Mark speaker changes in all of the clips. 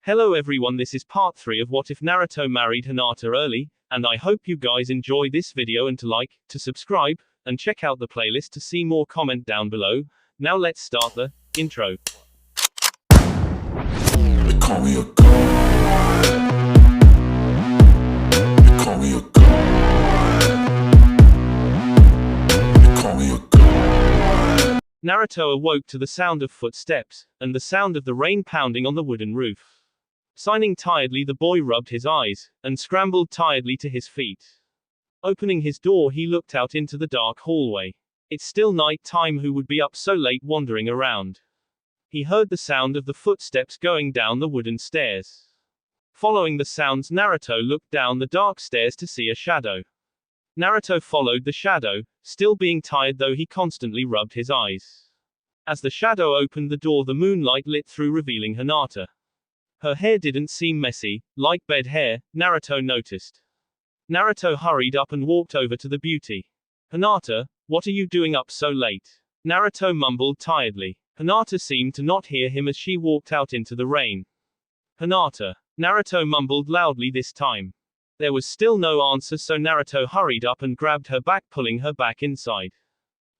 Speaker 1: Hello everyone, this is part 3 of What If Naruto Married Hinata Early, and I hope you guys enjoy this video and to like, to subscribe, and check out the playlist to see more. Comment down below. Now let's start the intro.
Speaker 2: They call me a god. They call me a god. They call me a god.
Speaker 1: Naruto awoke to the sound of footsteps, and the sound of the rain pounding on the wooden roof. Sighing tiredly, the boy rubbed his eyes, and scrambled tiredly to his feet. Opening his door, he looked out into the dark hallway. It's still night time, who would be up so late wandering around? He heard the sound of the footsteps going down the wooden stairs. Following the sounds, Naruto looked down the dark stairs to see a shadow. Naruto followed the shadow, still being tired though he constantly rubbed his eyes. As the shadow opened the door, the moonlight lit through, revealing Hinata. Her hair didn't seem messy, like bed hair, Naruto noticed. Naruto hurried up and walked over to the beauty. Hinata, what are you doing up so late? Naruto mumbled tiredly. Hinata seemed to not hear him as she walked out into the rain. Hinata. Naruto mumbled loudly this time. There was still no answer, so Naruto hurried up and grabbed her back, pulling her back inside.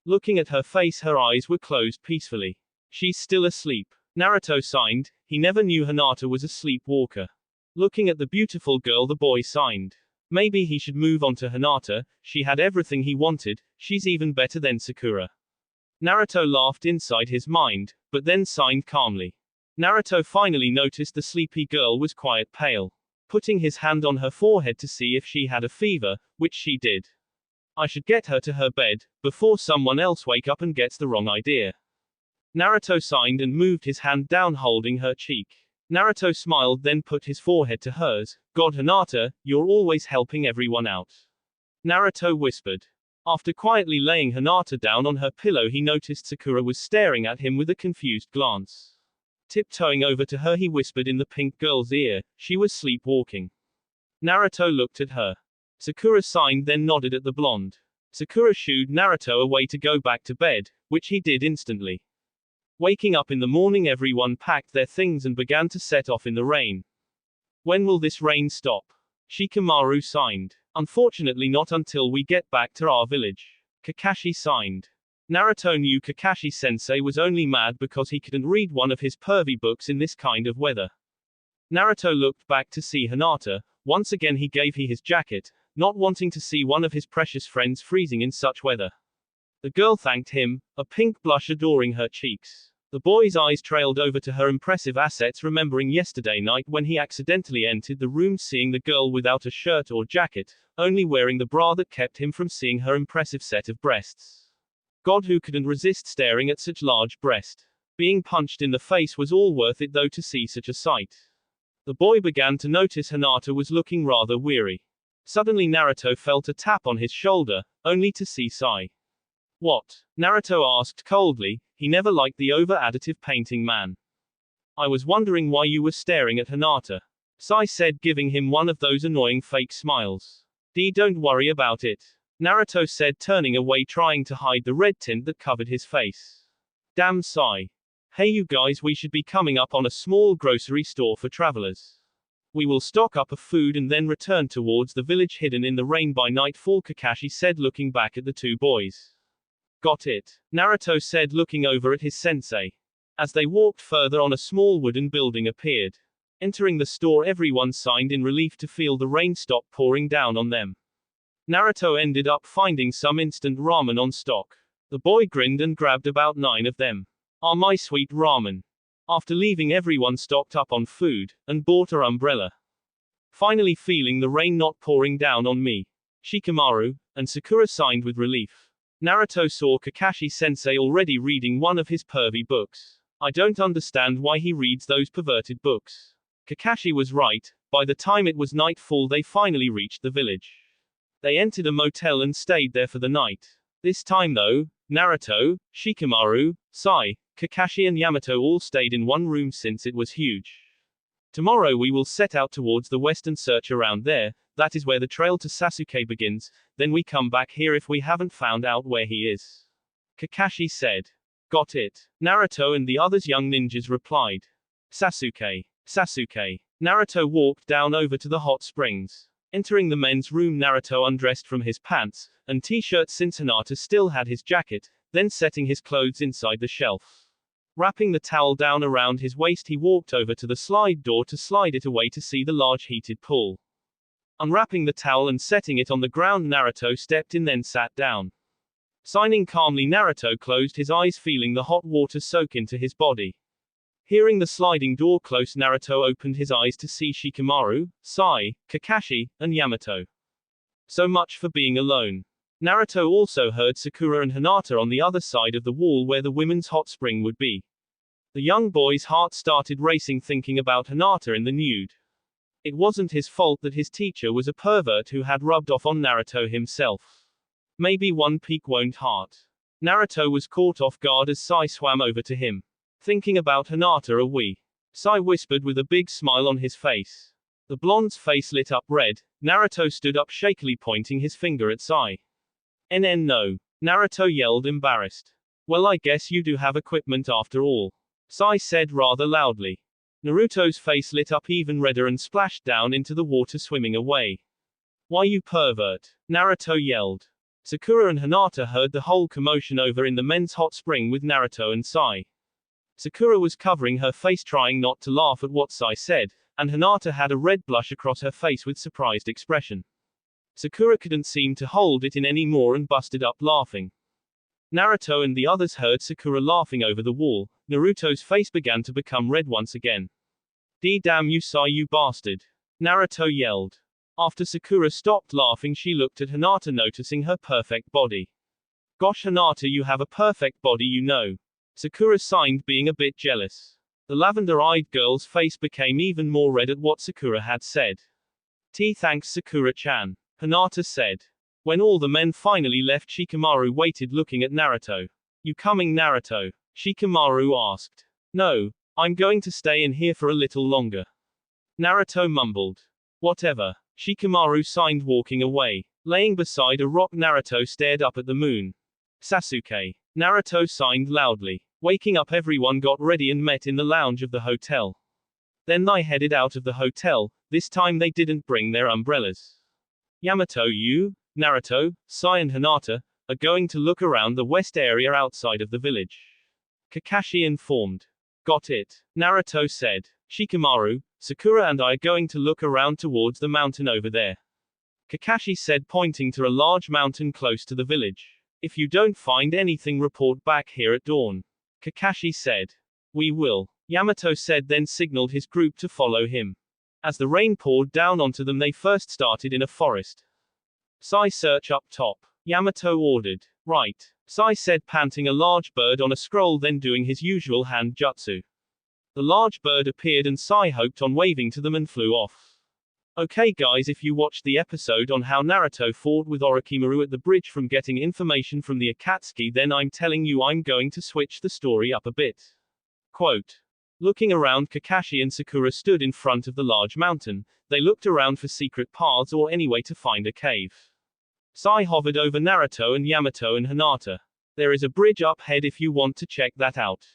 Speaker 1: Looking at her face, her eyes were closed peacefully. She's still asleep. Naruto sighed. He never knew Hinata was a sleepwalker. Looking at the beautiful girl, the boy sighed. Maybe he should move on to Hinata. She had everything he wanted. She's even better than Sakura. Naruto laughed inside his mind, but then sighed calmly. Naruto finally noticed the sleepy girl was quite pale. Putting his hand on her forehead to see if she had a fever, which she did. I should get her to her bed, before someone else wake up and gets the wrong idea. Naruto sighed and moved his hand down, holding her cheek. Naruto smiled, then put his forehead to hers. God, Hinata, you're always helping everyone out. Naruto whispered. After quietly laying Hinata down on her pillow, he noticed Sakura was staring at him with a confused glance. Tiptoeing over to her, he whispered in the pink girl's ear. She was sleepwalking. Naruto looked at her. Sakura sighed, then nodded at the blonde. Sakura shooed Naruto away to go back to bed, which he did instantly. Waking up in the morning, everyone packed their things and began to set off in the rain. When will this rain stop? Shikamaru sighed. Unfortunately not until we get back to our village. Kakashi sighed. Naruto knew Kakashi-sensei was only mad because he couldn't read one of his pervy books in this kind of weather. Naruto looked back to see Hinata. Once again he gave his jacket, not wanting to see one of his precious friends freezing in such weather. The girl thanked him, a pink blush adoring her cheeks. The boy's eyes trailed over to her impressive assets, remembering yesterday night when he accidentally entered the room, seeing the girl without a shirt or jacket, only wearing the bra that kept him from seeing her impressive set of breasts. God, who couldn't resist staring at such large breast? Being punched in the face was all worth it though to see such a sight. The boy began to notice Hinata was looking rather weary. Suddenly Naruto felt a tap on his shoulder, only to see Sai. What? Naruto asked coldly. He never liked the over-additive painting man. I was wondering why you were staring at Hinata. Sai said, giving him one of those annoying fake smiles. Don't worry about it. Naruto said, turning away, trying to hide the red tint that covered his face. Damn, Sai. Hey you guys, we should be coming up on a small grocery store for travelers. We will stock up of food and then return towards the village hidden in the rain by nightfall, Kakashi said, looking back at the two boys. Got it, Naruto said, looking over at his sensei. As they walked further on, a small wooden building appeared. Entering the store, everyone sighed in relief to feel the rain stop pouring down on them. Naruto ended up finding some instant ramen on stock. The boy grinned and grabbed about 9 of them. Ah, my sweet ramen. After leaving, everyone stocked up on food, and bought an umbrella. Finally feeling the rain not pouring down on me. Shikamaru and Sakura sighed with relief. Naruto saw Kakashi-sensei already reading one of his pervy books. I don't understand why he reads those perverted books. Kakashi was right. By the time it was nightfall, they finally reached the village. They entered a motel and stayed there for the night. This time though, Naruto, Shikamaru, Sai, Kakashi and Yamato all stayed in one room since it was huge. Tomorrow we will set out towards the west and search around there. That is where the trail to Sasuke begins, then we come back here if we haven't found out where he is. Kakashi said. Got it. Naruto and the others young ninjas replied. Sasuke. Sasuke. Naruto walked down over to the hot springs. Entering the men's room, Naruto undressed from his pants and t-shirt since Hinata still had his jacket, then setting his clothes inside the shelf. Wrapping the towel down around his waist, he walked over to the slide door to slide it away to see the large heated pool. Unwrapping the towel and setting it on the ground, Naruto stepped in, then sat down. Signing calmly, Naruto closed his eyes, feeling the hot water soak into his body. Hearing the sliding door close, Naruto opened his eyes to see Shikamaru, Sai, Kakashi, and Yamato. So much for being alone. Naruto also heard Sakura and Hinata on the other side of the wall where the women's hot spring would be. The young boy's heart started racing thinking about Hinata in the nude. It wasn't his fault that his teacher was a pervert who had rubbed off on Naruto himself. Maybe one peak won't hurt. Naruto was caught off guard as Sai swam over to him. Thinking about Hinata are we? Sai whispered with a big smile on his face. The blonde's face lit up red. Naruto stood up shakily, pointing his finger at Sai. No. Naruto yelled, embarrassed. Well, I guess you do have equipment after all. Sai said rather loudly. Naruto's face lit up even redder and splashed down into the water, swimming away. Why, you pervert! Naruto yelled. Sakura and Hinata heard the whole commotion over in the men's hot spring with Naruto and Sai. Sakura was covering her face, trying not to laugh at what Sai said, and Hinata had a red blush across her face with surprised expression. Sakura couldn't seem to hold it in anymore and busted up laughing. Naruto and the others heard Sakura laughing over the wall. Naruto's face began to become red once again. Damn you, Sai, you bastard! Naruto yelled. After Sakura stopped laughing, she looked at Hinata, noticing her perfect body. Gosh, Hinata, you have a perfect body, you know. Sakura signed, being a bit jealous. The lavender-eyed girl's face became even more red at what Sakura had said. Thanks, Sakura-chan. Hinata said. When all the men finally left, Shikamaru waited, looking at Naruto. You coming, Naruto? Shikamaru asked. No, I'm going to stay in here for a little longer. Naruto mumbled. Whatever. Shikamaru signed, walking away. Laying beside a rock, Naruto stared up at the moon. Sasuke. Naruto signed loudly. Waking up, everyone got ready and met in the lounge of the hotel. Then they headed out of the hotel. This time they didn't bring their umbrellas. Yamato, you, Naruto, Sai and Hinata are going to look around the west area outside of the village. Kakashi informed. Got it, Naruto said. Shikamaru, Sakura and I are going to look around towards the mountain over there. Kakashi said, pointing to a large mountain close to the village. If you don't find anything, report back here at dawn. Kakashi said. We will, Yamato said, then signaled his group to follow him. As the rain poured down onto them, they first started in a forest. Sai, search up top, Yamato ordered. Right, Sai said, panting a large bird on a scroll, then doing his usual hand jutsu. The large bird appeared and Sai hoped on waving to them and flew off. Okay guys, if you watched the episode on how Naruto fought with Orochimaru at the bridge from getting information from the Akatsuki, then I'm telling you I'm going to switch the story up a bit. Quote. Looking around, Kakashi and Sakura stood in front of the large mountain. They looked around for secret paths or any way to find a cave. Sai hovered over Naruto and Yamato and Hinata. There is a bridge up ahead if you want to check that out.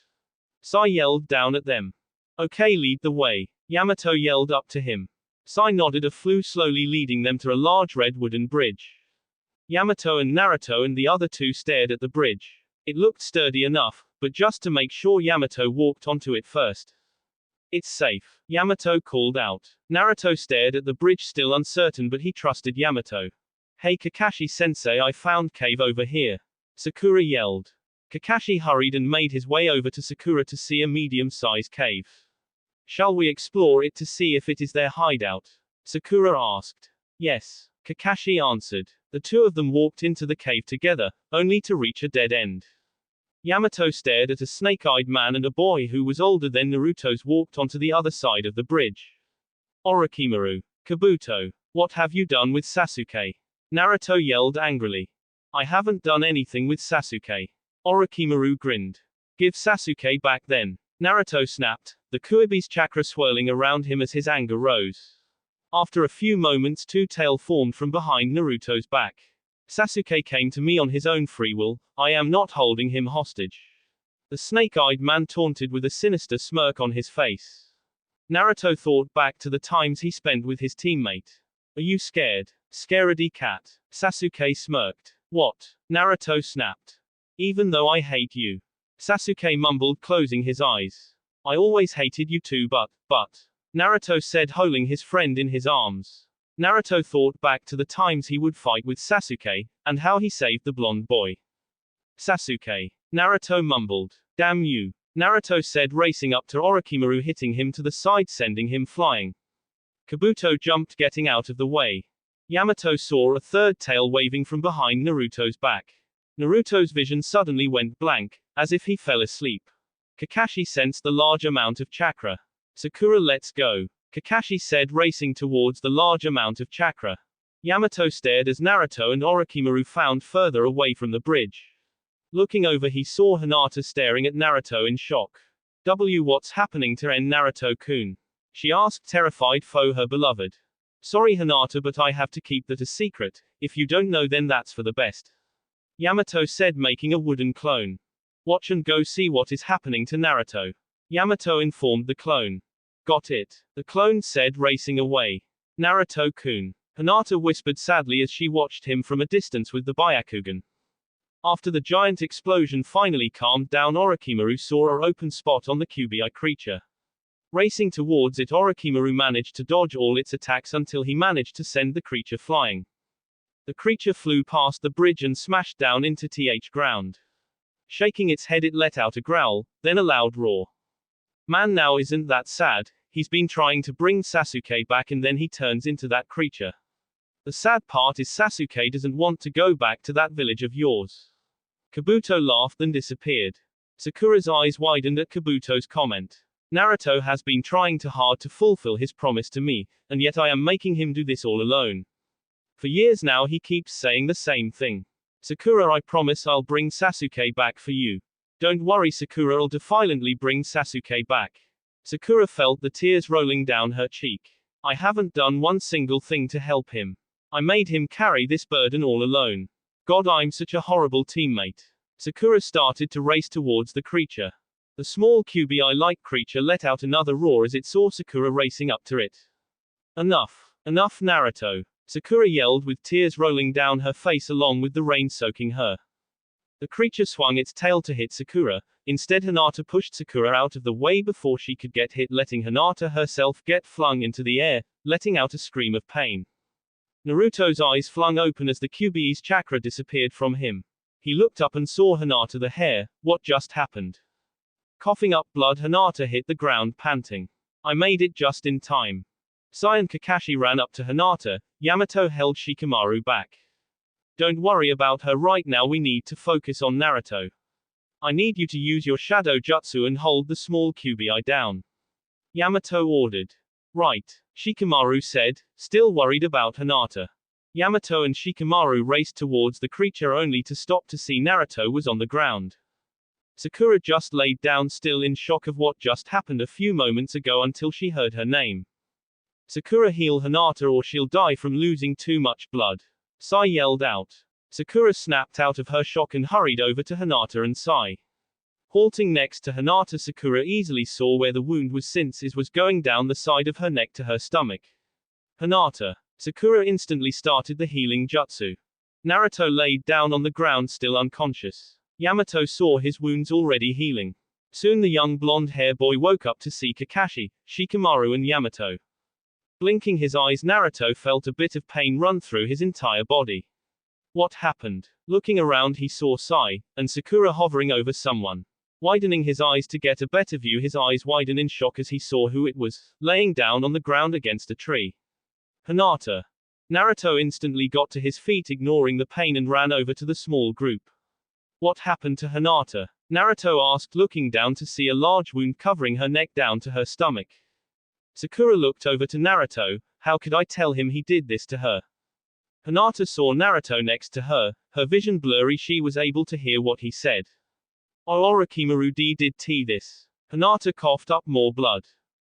Speaker 1: Sai yelled down at them. Okay, lead the way, Yamato yelled up to him. Sai nodded and flew slowly, leading them to a large red wooden bridge. Yamato and Naruto and the other two stared at the bridge. It looked sturdy enough, but just to make sure, Yamato walked onto it first. It's safe, Yamato called out. Naruto stared at the bridge, still uncertain, but he trusted Yamato. Hey Kakashi-sensei, I found cave over here, Sakura yelled. Kakashi hurried and made his way over to Sakura to see a medium-sized cave. Shall we explore it to see if it is their hideout? Sakura asked. Yes, Kakashi answered. The two of them walked into the cave together, only to reach a dead end. Yamato stared at a snake-eyed man and a boy who was older than Naruto's walked onto the other side of the bridge. Orochimaru. Kabuto. What have you done with Sasuke? Naruto yelled angrily. I haven't done anything with Sasuke. Orochimaru grinned. Give Sasuke back then. Naruto snapped, the Kuibi's chakra swirling around him as his anger rose. After a few moments, two tail formed from behind Naruto's back. Sasuke came to me on his own free will, I am not holding him hostage. The snake-eyed man taunted with a sinister smirk on his face. Naruto thought back to the times he spent with his teammate. Are you scared? Scaredy cat. Sasuke smirked. What? Naruto snapped. Even though I hate you. Sasuke mumbled, closing his eyes. I always hated you too, but. Naruto said, holding his friend in his arms. Naruto thought back to the times he would fight with Sasuke, and how he saved the blonde boy. Sasuke. Naruto mumbled. Damn you. Naruto said, racing up to Orochimaru, hitting him to the side, sending him flying. Kabuto jumped, getting out of the way. Yamato saw a third tail waving from behind Naruto's back. Naruto's vision suddenly went blank, as if he fell asleep. Kakashi sensed the large amount of chakra. Sakura, let's go. Kakashi said, racing towards the large amount of chakra. Yamato stared as Naruto and Orochimaru found further away from the bridge. Looking over, he saw Hinata staring at Naruto in shock. What's happening to Naruto-kun? She asked, terrified for her beloved. Sorry Hinata, but I have to keep that a secret. If you don't know, then that's for the best. Yamato said, making a wooden clone. Watch and go see what is happening to Naruto. Yamato informed the clone. Got it. The clone said, racing away. Naruto-kun. Hinata whispered sadly as she watched him from a distance with the Byakugan. After the giant explosion finally calmed down, Orochimaru saw an open spot on the Kyuubi creature. Racing towards it, Orochimaru managed to dodge all its attacks until he managed to send the creature flying. The creature flew past the bridge and smashed down into the ground. Shaking its head, it let out a growl, then a loud roar. Man, now isn't that sad? He's been trying to bring Sasuke back and then he turns into that creature. The sad part is Sasuke doesn't want to go back to that village of yours. Kabuto laughed and disappeared. Sakura's eyes widened at Kabuto's comment. Naruto has been trying too hard to fulfill his promise to me, and yet I am making him do this all alone. For years now he keeps saying the same thing. Sakura, I promise I'll bring Sasuke back for you. Don't worry Sakura, I'll defiantly bring Sasuke back. Sakura felt the tears rolling down her cheek. I haven't done one single thing to help him. I made him carry this burden all alone. God, I'm such a horrible teammate. Sakura started to race towards the creature. The small Kyuubi-like creature let out another roar as it saw Sakura racing up to it. Enough. Enough Naruto. Sakura yelled with tears rolling down her face along with the rain soaking her. The creature swung its tail to hit Sakura. Instead, Hinata pushed Sakura out of the way before she could get hit, letting Hinata herself get flung into the air, letting out a scream of pain. Naruto's eyes flung open as the Kyuubi's chakra disappeared from him. He looked up and saw Hinata the hare. What just happened? Coughing up blood, Hinata hit the ground panting. I made it just in time. Sai and Kakashi ran up to Hinata. Yamato held Shikamaru back. Don't worry about her right now, we need to focus on Naruto. I need you to use your shadow jutsu and hold the small Kyuubi down. Yamato ordered. Right, Shikamaru said, still worried about Hinata. Yamato and Shikamaru raced towards the creature only to stop to see Naruto was on the ground. Sakura just laid down still in shock of what just happened a few moments ago until she heard her name. Sakura, heal Hinata or she'll die from losing too much blood. Sai yelled out. Sakura snapped out of her shock and hurried over to Hinata and Sai. Halting next to Hinata, Sakura easily saw where the wound was since it was going down the side of her neck to her stomach. Hinata. Sakura instantly started the healing jutsu. Naruto laid down on the ground still unconscious. Yamato saw his wounds already healing. Soon the young blonde-hair boy woke up to see Kakashi, Shikamaru and Yamato. Blinking his eyes, Naruto felt a bit of pain run through his entire body. What happened? Looking around, he saw Sai and Sakura hovering over someone. Widening his eyes to get a better view, his eyes widened in shock as he saw who it was, laying down on the ground against a tree. Hinata. Naruto instantly got to his feet, ignoring the pain, and ran over to the small group. What happened to Hinata? Naruto asked, looking down to see a large wound covering her neck down to her stomach. Sakura looked over to Naruto. How could I tell him he did this to her? Hinata saw Naruto next to her, her vision blurry. She was able to hear what he said. Oh, Orochimaru did this. Hinata coughed up more blood.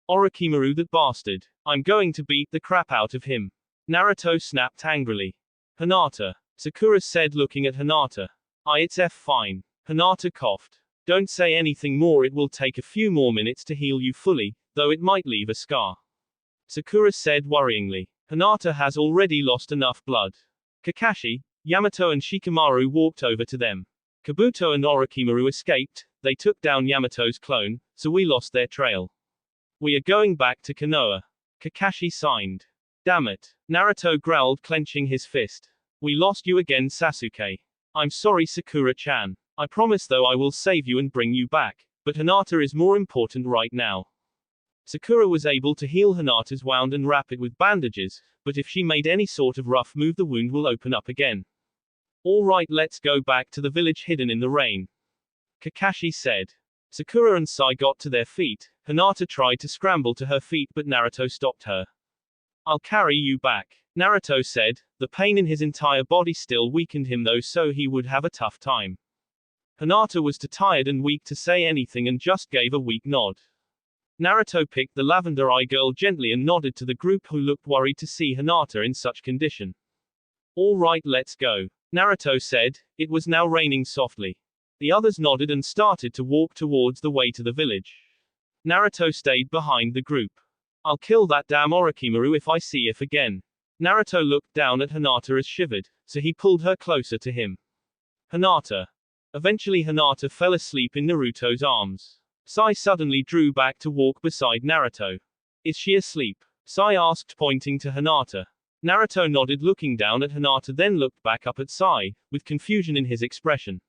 Speaker 1: Orochimaru, that bastard. I'm going to beat the crap out of him. Naruto snapped angrily. Hinata. Sakura said, looking at Hinata. It's fine. Hinata coughed. Don't say anything more, it will take a few more minutes to heal you fully. though it might leave a scar. Sakura said worryingly. Hinata has already lost enough blood. Kakashi, Yamato and Shikamaru walked over to them. Kabuto and Orochimaru escaped, they took down Yamato's clone, so we lost their trail. We are going back to Konoha. Kakashi signed. Damn it. Naruto growled, clenching his fist. We lost you again, Sasuke. I'm sorry, Sakura-chan. I promise though I will save you and bring you back, but Hinata is more important right now. Sakura was able to heal Hinata's wound and wrap it with bandages, but if she made any sort of rough move the wound will open up again. Alright, let's go back to the village hidden in the rain. Kakashi said. Sakura and Sai got to their feet. Hinata tried to scramble to her feet but Naruto stopped her. I'll carry you back, Naruto said. The pain in his entire body still weakened him though, so he would have a tough time. Hinata was too tired and weak to say anything and just gave a weak nod. Naruto picked the lavender eye girl gently and nodded to the group who looked worried to see Hinata in such condition. Alright, let's go, Naruto said. It was now raining softly. The others nodded and started to walk towards the way to the village. Naruto stayed behind the group. I'll kill that damn Orochimaru if I see it again. Naruto looked down at Hinata as shivered, so he pulled her closer to him. Hinata. Eventually Hinata fell asleep in Naruto's arms. Sai suddenly drew back to walk beside Naruto. Is she asleep? Sai asked, pointing to Hinata. Naruto nodded, looking down at Hinata, then looked back up at Sai, with confusion in his expression.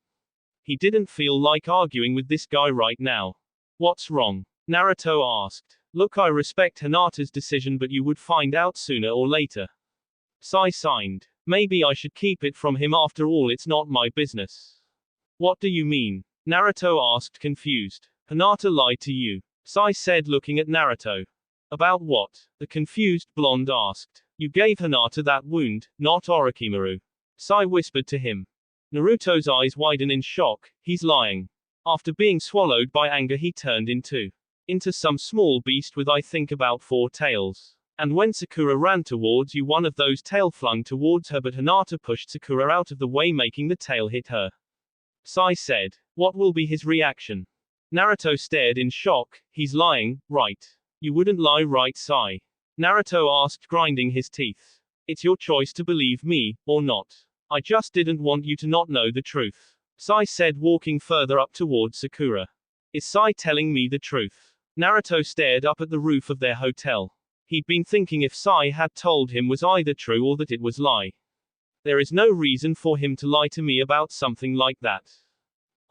Speaker 1: He didn't feel like arguing with this guy right now. What's wrong? Naruto asked. Look, I respect Hinata's decision, but you would find out sooner or later. Sai signed. Maybe I should keep it from him, after all it's not my business. What do you mean? Naruto asked, confused. Hinata lied to you, Sai said, looking at Naruto. About what? The confused blonde asked. You gave Hinata that wound, not Orochimaru. Sai whispered to him. Naruto's eyes widen in shock. He's lying. After being swallowed by anger he turned into some small beast with I think about 4 tails. And when Sakura ran towards you, one of those tail flung towards her, but Hinata pushed Sakura out of the way, making the tail hit her. Sai said. What will be his reaction? Naruto stared in shock. He's lying, right? You wouldn't lie, right, Sai? Naruto asked, grinding his teeth. It's your choice to believe me, or not. I just didn't want you to not know the truth, Sai said, walking further up towards Sakura. Is Sai telling me the truth? Naruto stared up at the roof of their hotel. He'd been thinking if Sai had told him was either true or that it was lie. There is no reason for him to lie to me about something like that.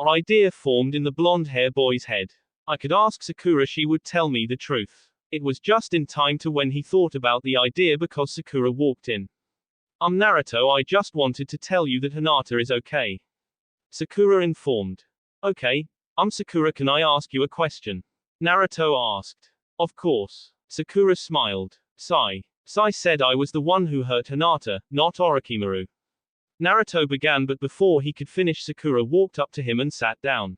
Speaker 1: An idea formed in the blonde-hair boy's head. I could ask Sakura, she would tell me the truth. It was just in time to when he thought about the idea because Sakura walked in. Naruto, I just wanted to tell you that Hinata is okay. Sakura informed. Okay. Sakura, can I ask you a question? Naruto asked. Of course. Sakura smiled. Sai said I was the one who hurt Hinata, not Orochimaru. Naruto began, but before he could finish Sakura walked up to him and sat down.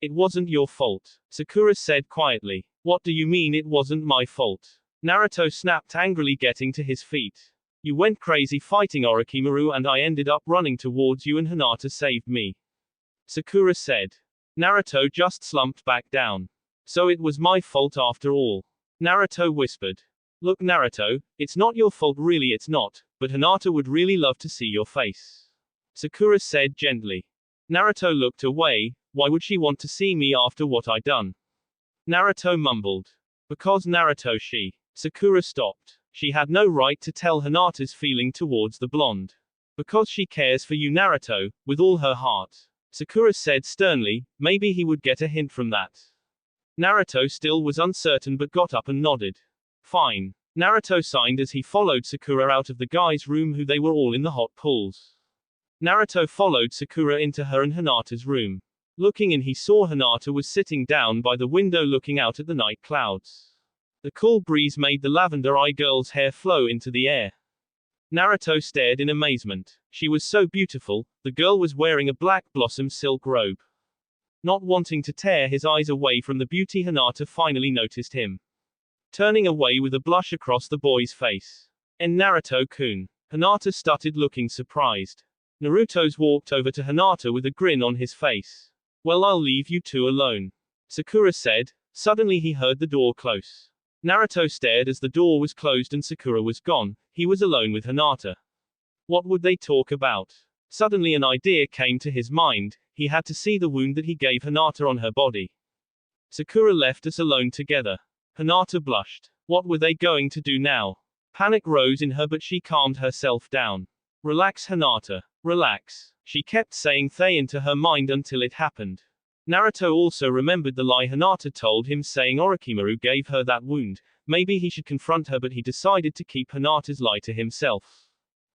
Speaker 1: It wasn't your fault, Sakura said quietly. What do you mean it wasn't my fault? Naruto snapped angrily, getting to his feet. You went crazy fighting Orochimaru and I ended up running towards you and Hinata saved me. Sakura said. Naruto just slumped back down. So it was my fault after all. Naruto whispered. Look, Naruto, it's not your fault, really it's not, but Hinata would really love to see your face. Sakura said gently. Naruto looked away. Why would she want to see me after what I done? Naruto mumbled. Because Naruto, Sakura stopped. She had no right to tell Hinata's feeling towards the blonde. Because she cares for you, Naruto, with all her heart. Sakura said sternly. Maybe he would get a hint from that. Naruto still was uncertain but got up and nodded. Fine. Naruto signed as he followed Sakura out of the guy's room, who they were all in the hot pools. Naruto followed Sakura into her and Hinata's room. Looking in, he saw Hinata was sitting down by the window looking out at the night clouds. The cool breeze made the lavender eye girl's hair flow into the air. Naruto stared in amazement. She was so beautiful. The girl was wearing a black blossom silk robe. Not wanting to tear his eyes away from the beauty, Hinata finally noticed him. Turning away with a blush across the boy's face. And Naruto-kun. Hinata stuttered, looking surprised. Naruto's walked over to Hinata with a grin on his face. Well, I'll leave you two alone, Sakura said. Suddenly he heard the door close. Naruto stared as the door was closed and Sakura was gone. He was alone with Hinata. What would they talk about? Suddenly an idea came to his mind. He had to see the wound that he gave Hinata on her body. Sakura left us alone together. Hinata blushed. What were they going to do now? Panic rose in her, but she calmed herself down. Relax, Hinata. Relax. She kept saying they into her mind until it happened. Naruto also remembered the lie Hinata told him, saying Orochimaru gave her that wound. Maybe he should confront her, but he decided to keep Hinata's lie to himself.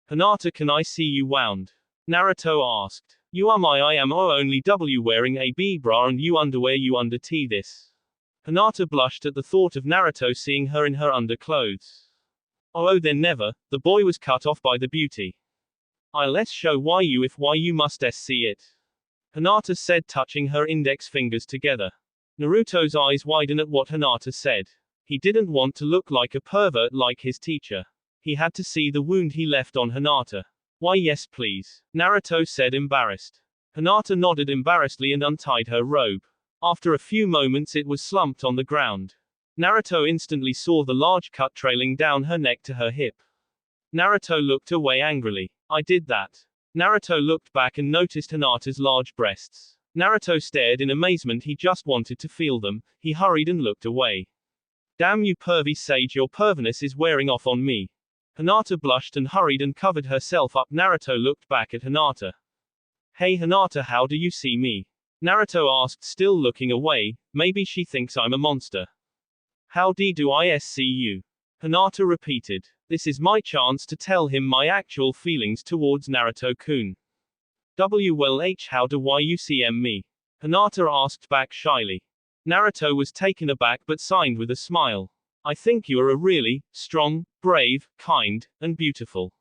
Speaker 1: Hinata, can I see you wound? Naruto asked. You are my I am O only W wearing a B bra and you underwear you under T this. Hinata blushed at the thought of Naruto seeing her in her underclothes. Oh then never, the boy was cut off by the beauty. Let's show why you if why you must see it. Hinata said, touching her index fingers together. Naruto's eyes widened at what Hinata said. He didn't want to look like a pervert like his teacher. He had to see the wound he left on Hinata. Why yes please, Naruto said, embarrassed. Hinata nodded embarrassedly and untied her robe. After a few moments it was slumped on the ground. Naruto instantly saw the large cut trailing down her neck to her hip. Naruto looked away angrily. I did that. Naruto looked back and noticed Hinata's large breasts. Naruto stared in amazement, he just wanted to feel them. He hurried and looked away. Damn you pervy sage, your perviness is wearing off on me. Hinata blushed and hurried and covered herself up. Naruto looked back at Hinata. Hey Hinata, how do you see me? Naruto asked, still looking away. Maybe she thinks I'm a monster. How do I see you? Hinata repeated. This is my chance to tell him my actual feelings towards Naruto-kun. How do you see me? Hinata asked back shyly. Naruto was taken aback but signed with a smile. I think you are a really strong, brave, kind, and beautiful.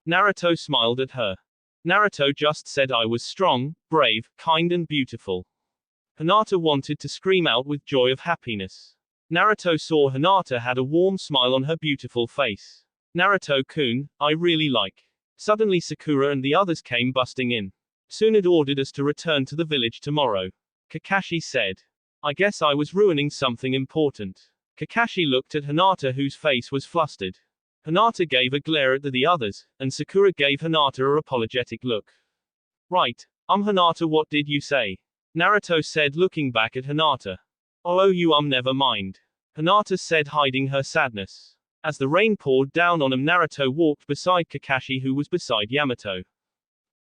Speaker 1: Naruto smiled at her. Naruto just said I was strong, brave, kind and beautiful. Hinata wanted to scream out with joy of happiness. Naruto saw Hinata had a warm smile on her beautiful face. Naruto-kun, I really like. Suddenly Sakura and the others came busting in. Tsunade ordered us to return to the village tomorrow. Kakashi said. I guess I was ruining something important. Kakashi looked at Hinata, whose face was flustered. Hinata gave a glare at the others, and Sakura gave Hinata a apologetic look. Right, Hinata, what did you say? Naruto said, looking back at Hinata. Oh you never mind. Hinata said, hiding her sadness. As the rain poured down on him, Naruto walked beside Kakashi, who was beside Yamato.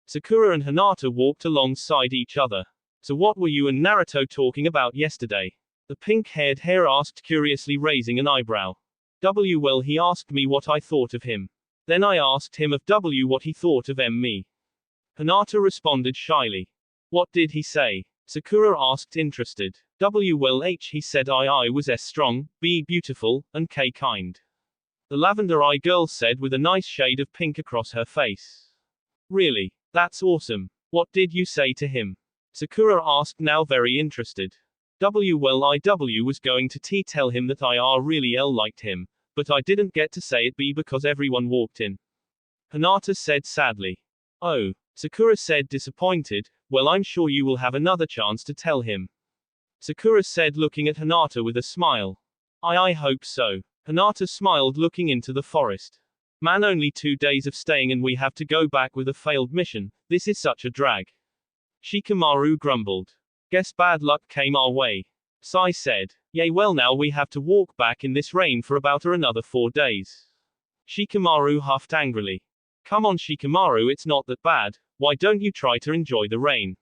Speaker 1: Sakura and Hinata walked alongside each other. So what were you and Naruto talking about yesterday? The pink-haired hare asked curiously, raising an eyebrow. Well, he asked me what I thought of him. Then I asked him of what he thought of me. Hinata responded shyly. What did he say? Sakura asked, interested. Well, he said I was S strong, B beautiful, and K kind. The lavender eye girl said with a nice shade of pink across her face. Really? That's awesome. What did you say to him? Sakura asked, now very interested. Well, I was going to tell him that I really liked him, but I didn't get to say it B because everyone walked in. Hinata said sadly. Oh. Sakura said, disappointed. Well, I'm sure you will have another chance to tell him. Sakura said, looking at Hinata with a smile. I hope so. Hinata smiled, looking into the forest. Man, only 2 days of staying and we have to go back with a failed mission. This is such a drag. Shikamaru grumbled. Guess bad luck came our way. Sai said. Yay, well now we have to walk back in this rain for about another 4 days. Shikamaru huffed angrily. Come on Shikamaru, it's not that bad. Why don't you try to enjoy the rain?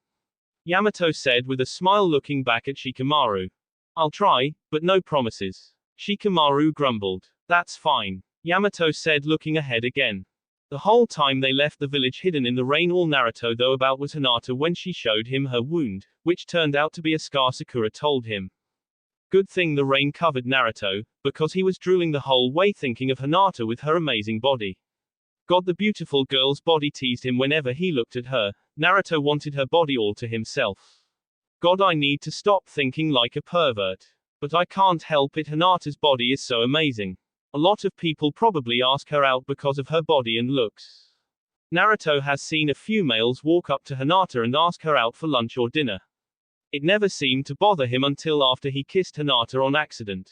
Speaker 1: Yamato said with a smile, looking back at Shikamaru. I'll try, but no promises. Shikamaru grumbled. That's fine. Yamato said, looking ahead again. The whole time they left the village hidden in the rain, all Naruto though about was Hinata when she showed him her wound, which turned out to be a scar Sakura told him. Good thing the rain covered Naruto, because he was drooling the whole way thinking of Hinata with her amazing body. God, the beautiful girl's body teased him whenever he looked at her. Naruto wanted her body all to himself. God, I need to stop thinking like a pervert. But I can't help it, Hinata's body is so amazing. A lot of people probably ask her out because of her body and looks. Naruto has seen a few males walk up to Hinata and ask her out for lunch or dinner. It never seemed to bother him until after he kissed Hinata on accident.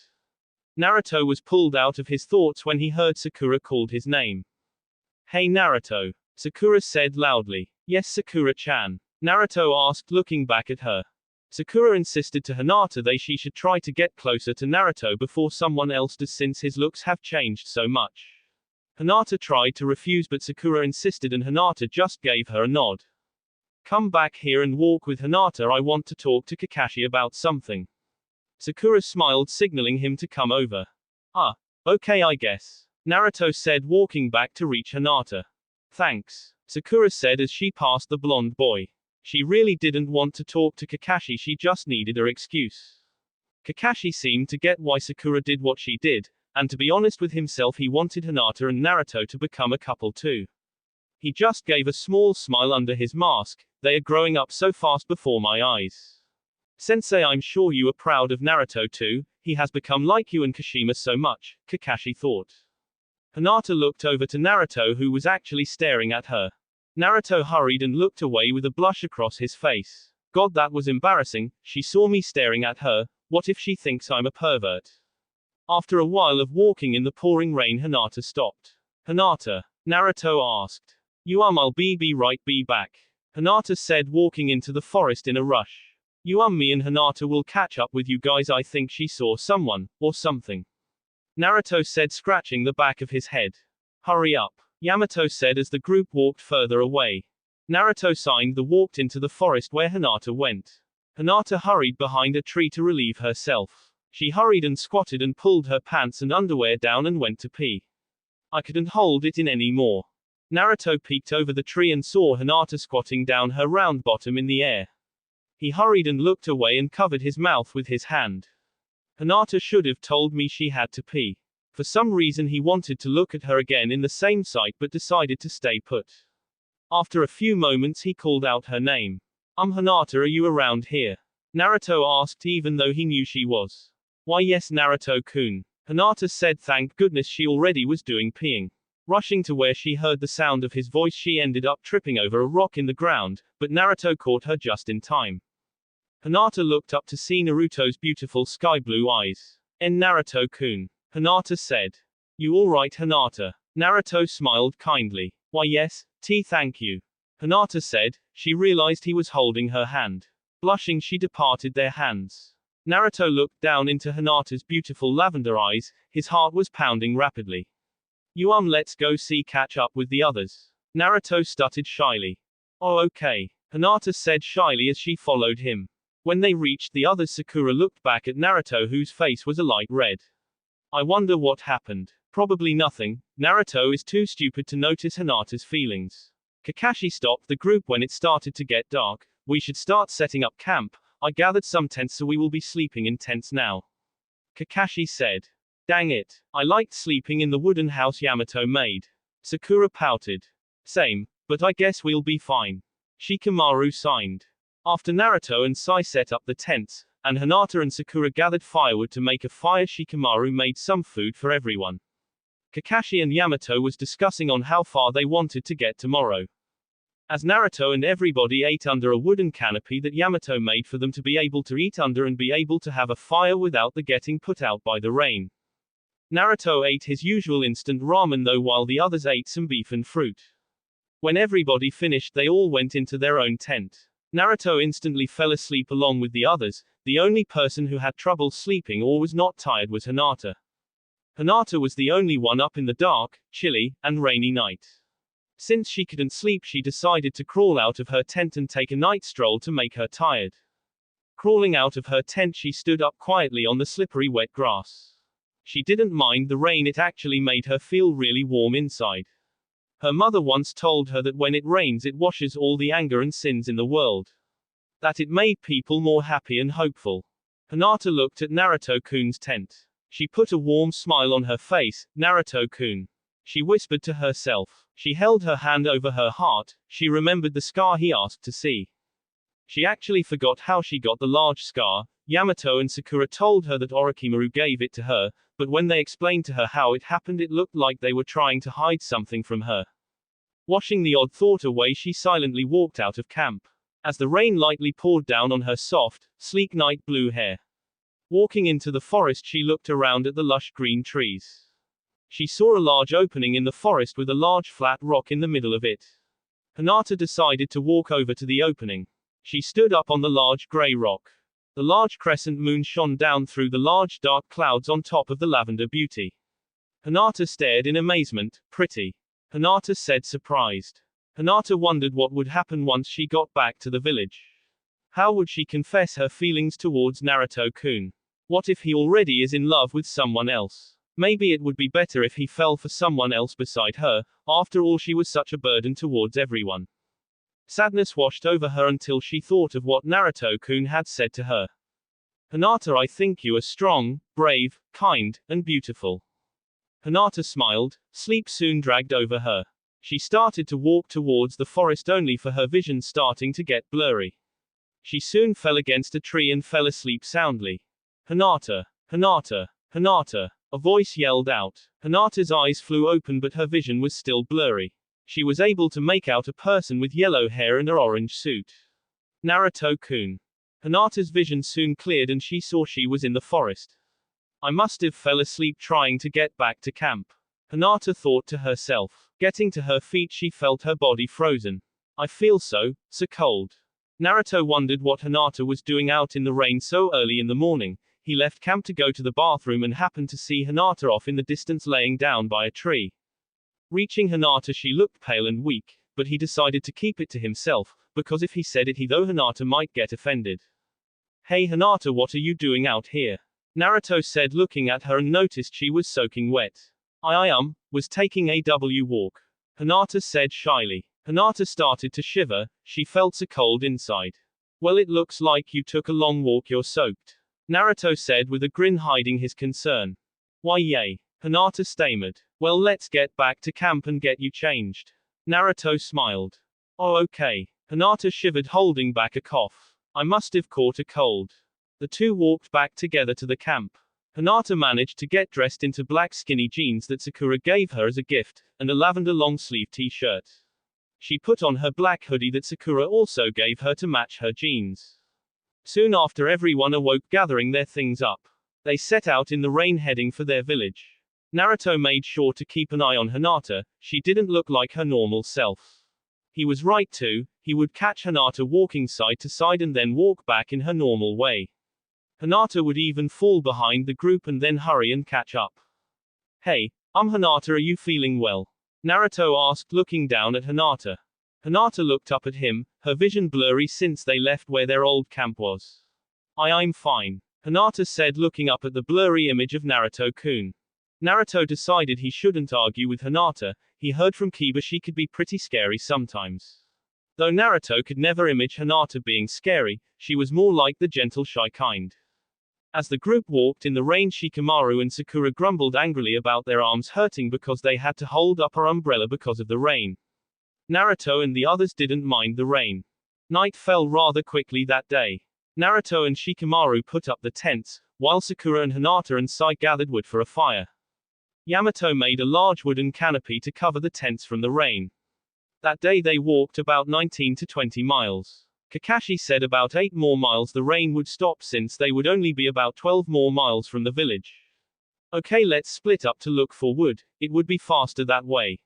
Speaker 1: Naruto was pulled out of his thoughts when he heard Sakura called his name. Hey Naruto. Sakura said loudly. Yes Sakura-chan. Naruto asked looking back at her. Sakura insisted to Hinata that she should try to get closer to Naruto before someone else does since his looks have changed so much. Hinata tried to refuse but Sakura insisted and Hinata just gave her a nod. Come back here and walk with Hinata, I want to talk to Kakashi about something. Sakura smiled signaling him to come over. Okay I guess. Naruto said walking back to reach Hinata. Thanks. Sakura said as she passed the blonde boy. She really didn't want to talk to Kakashi, she just needed her excuse. Kakashi seemed to get why Sakura did what she did, and to be honest with himself he wanted Hinata and Naruto to become a couple too. He just gave a small smile under his mask. They are growing up so fast before my eyes. Sensei, I'm sure you are proud of Naruto too, he has become like you and Kashima so much, Kakashi thought. Hinata looked over to Naruto who was actually staring at her. Naruto hurried and looked away with a blush across his face. God, that was embarrassing, she saw me staring at her, what if she thinks I'm a pervert? After a while of walking in the pouring rain Hinata stopped. Hinata? Naruto asked. I'll be right back. Hinata said walking into the forest in a rush. Me and Hinata will catch up with you guys, I think she saw someone, or something. Naruto said scratching the back of his head. Hurry up. Yamato said as the group walked further away. Naruto signed the walked into the forest where Hinata went. Hinata hurried behind a tree to relieve herself. She hurried and squatted and pulled her pants and underwear down and went to pee. I couldn't hold it in any more. Naruto peeked over the tree and saw Hinata squatting down her round bottom in the air. He hurried and looked away and covered his mouth with his hand. Hinata should have told me she had to pee. For some reason he wanted to look at her again in the same sight but decided to stay put. After a few moments he called out her name. Hinata, are you around here? Naruto asked even though he knew she was. Why yes Naruto-kun. Hinata said thank goodness she already was doing peeing. Rushing to where she heard the sound of his voice she ended up tripping over a rock in the ground, but Naruto caught her just in time. Hinata looked up to see Naruto's beautiful sky blue eyes. Naruto-kun. Hinata said. You alright Hinata? Naruto smiled kindly. Why yes, thank you. Hinata said. She realized he was holding her hand. Blushing she departed their hands. Naruto looked down into Hinata's beautiful lavender eyes, his heart was pounding rapidly. Let's go see catch up with the others. Naruto stuttered shyly. Oh okay. Hinata said shyly as she followed him. When they reached the others Sakura looked back at Naruto whose face was a light red. I wonder what happened. Probably nothing. Naruto is too stupid to notice Hinata's feelings. Kakashi stopped the group when it started to get dark. We should start setting up camp. I gathered some tents so we will be sleeping in tents now. Kakashi said. Dang it. I liked sleeping in the wooden house Yamato made. Sakura pouted. Same, but I guess we'll be fine. Shikamaru signed. After Naruto and Sai set up the tents, and Hinata and Sakura gathered firewood to make a fire, Shikamaru made some food for everyone. Kakashi and Yamato was discussing on how far they wanted to get tomorrow. As Naruto and everybody ate under a wooden canopy that Yamato made for them to be able to eat under and be able to have a fire without the getting put out by the rain. Naruto ate his usual instant ramen though while the others ate some beef and fruit. When everybody finished they all went into their own tent. Naruto instantly fell asleep along with the others. The only person who had trouble sleeping or was not tired was Hinata. Hinata was the only one up in the dark, chilly, and rainy night. Since she couldn't sleep she decided to crawl out of her tent and take a night stroll to make her tired. Crawling out of her tent she stood up quietly on the slippery wet grass. She didn't mind the rain, it actually made her feel really warm inside. Her mother once told her that when it rains it washes all the anger and sins in the world. That it made people more happy and hopeful. Hinata looked at Naruto-kun's tent. She put a warm smile on her face. Naruto-kun. She whispered to herself. She held her hand over her heart. She remembered the scar he asked to see. She actually forgot how she got the large scar. Yamato and Sakura told her that Orochimaru gave it to her, but when they explained to her how it happened it looked like they were trying to hide something from her. Washing the odd thought away she silently walked out of camp. as the rain lightly poured down on her soft, sleek night blue hair. Walking into the forest, she looked around at the lush green trees. She saw a large opening in the forest with a large flat rock in the middle of it. Hinata decided to walk over to the opening. She stood up on the large gray rock. The large crescent moon shone down through the large dark clouds on top of the lavender beauty. Hinata stared in amazement. Pretty. Hinata said, surprised. Hinata wondered what would happen once she got back to the village. How would she confess her feelings towards Naruto-kun? What if he already is in love with someone else? Maybe it would be better if he fell for someone else beside her. After all, she was such a burden towards everyone. Sadness washed over her until she thought of what Naruto-kun had said to her. Hinata, I think you are strong, brave, kind, and beautiful. Hinata smiled. Sleep soon dragged over her. She started to walk towards the forest only for her vision starting to get blurry. She soon fell against a tree and fell asleep soundly. Hinata! Hinata! Hinata! A voice yelled out. Hinata's eyes flew open, but her vision was still blurry. She was able to make out a person with yellow hair and an orange suit. Naruto-kun. Hinata's vision soon cleared and she saw she was in the forest. I must have fell asleep trying to get back to camp. Hinata thought to herself. Getting to her feet, she felt her body frozen. I feel so cold. Naruto wondered what Hinata was doing out in the rain so early in the morning. He left camp to go to the bathroom and happened to see Hinata off in the distance laying down by a tree. Reaching Hinata, she looked pale and weak, but he decided to keep it to himself, because if he said it, Hinata might get offended. Hey Hinata, what are you doing out here? Naruto said, looking at her, and noticed she was soaking wet. I was taking a walk. Hinata said shyly. Hinata started to shiver. She felt so cold inside. Well, it looks like you took a long walk, you're soaked. Naruto said with a grin, hiding his concern. Why yay? Hinata stammered. Well, let's get back to camp and get you changed. Naruto smiled. Oh, okay. Hinata shivered, holding back a cough. I must have caught a cold. The two walked back together to the camp. Hinata managed to get dressed into black skinny jeans that Sakura gave her as a gift, and a lavender long-sleeve t-shirt. She put on her black hoodie that Sakura also gave her to match her jeans. Soon after, everyone awoke, gathering their things up. They set out in the rain, heading for their village. Naruto made sure to keep an eye on Hinata. She didn't look like her normal self. He was right too. He would catch Hinata walking side to side and then walk back in her normal way. Hinata would even fall behind the group and then hurry and catch up. Hey, Hinata, are you feeling well? Naruto asked, looking down at Hinata. Hinata looked up at him, her vision blurry since they left where their old camp was. I'm fine. Hinata said, looking up at the blurry image of Naruto-kun. Naruto decided he shouldn't argue with Hinata. He heard from Kiba she could be pretty scary sometimes. Though Naruto could never image Hinata being scary, she was more like the gentle, shy kind. As the group walked in the rain, Shikamaru and Sakura grumbled angrily about their arms hurting because they had to hold up her umbrella because of the rain. Naruto and the others didn't mind the rain. Night fell rather quickly that day. Naruto and Shikamaru put up the tents, while Sakura and Hinata and Sai gathered wood for a fire. Yamato made a large wooden canopy to cover the tents from the rain. That day they walked about 19 to 20 miles. Kakashi said about 8 more miles the rain would stop, since they would only be about 12 more miles from the village. Okay, let's split up to look for wood, it would be faster that way.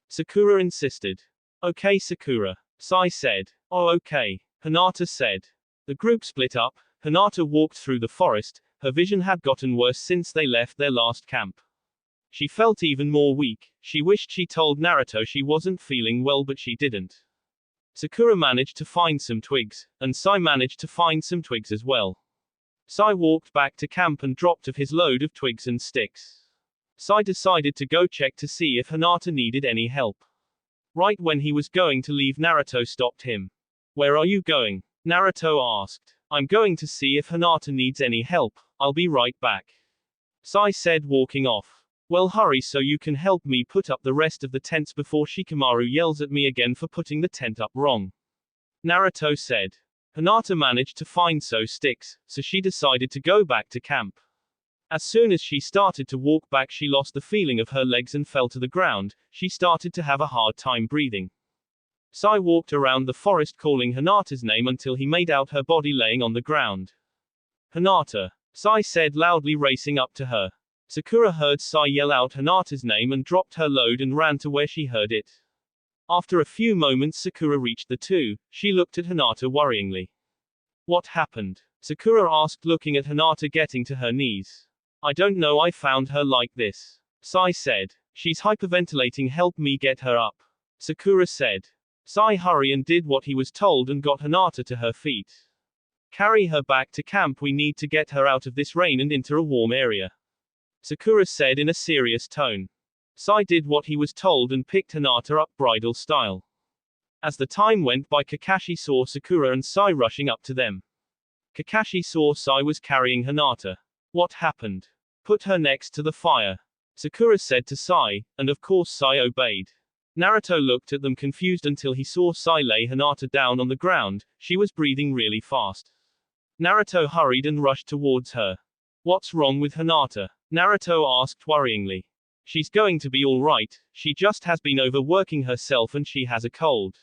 Speaker 1: Sakura insisted. Okay Sakura. Sai said. Oh okay. Hinata said. The group split up. Hinata walked through the forest. Her vision had gotten worse since they left their last camp. She felt even more weak. She wished she told Naruto she wasn't feeling well, but she didn't. Sakura managed to find some twigs, and Sai managed to find some twigs as well. Sai walked back to camp and dropped off his load of twigs and sticks. Sai decided to go check to see if Hinata needed any help. Right when he was going to leave, Naruto stopped him. Where are you going? Naruto asked. I'm going to see if Hinata needs any help. I'll be right back. Sai said, walking off. Well, hurry so you can help me put up the rest of the tents before Shikamaru yells at me again for putting the tent up wrong. Naruto said. Hinata managed to find sticks, so she decided to go back to camp. As soon as she started to walk back, she lost the feeling of her legs and fell to the ground. She started to have a hard time breathing. Sai walked around the forest calling Hinata's name until he made out her body laying on the ground. Hinata, Sai said loudly, racing up to her. Sakura heard Sai yell out Hinata's name and dropped her load and ran to where she heard it. After a few moments Sakura reached the two. She looked at Hinata worryingly. What happened? Sakura asked, looking at Hinata getting to her knees. I don't know, I found her like this. Sai said. She's hyperventilating, help me get her up. Sakura said. Sai hurried and did what he was told and got Hinata to her feet. Carry her back to camp, we need to get her out of this rain and into a warm area. Sakura said in a serious tone. Sai did what he was told and picked Hinata up bridal style. As the time went by, Kakashi saw Sakura and Sai rushing up to them. Kakashi saw Sai was carrying Hinata. What happened? Put her next to the fire. Sakura said to Sai, and of course Sai obeyed. Naruto looked at them confused until he saw Sai lay Hinata down on the ground. She was breathing really fast. Naruto hurried and rushed towards her. What's wrong with Hinata? Naruto asked worryingly. She's going to be all right, she just has been overworking herself and she has a cold.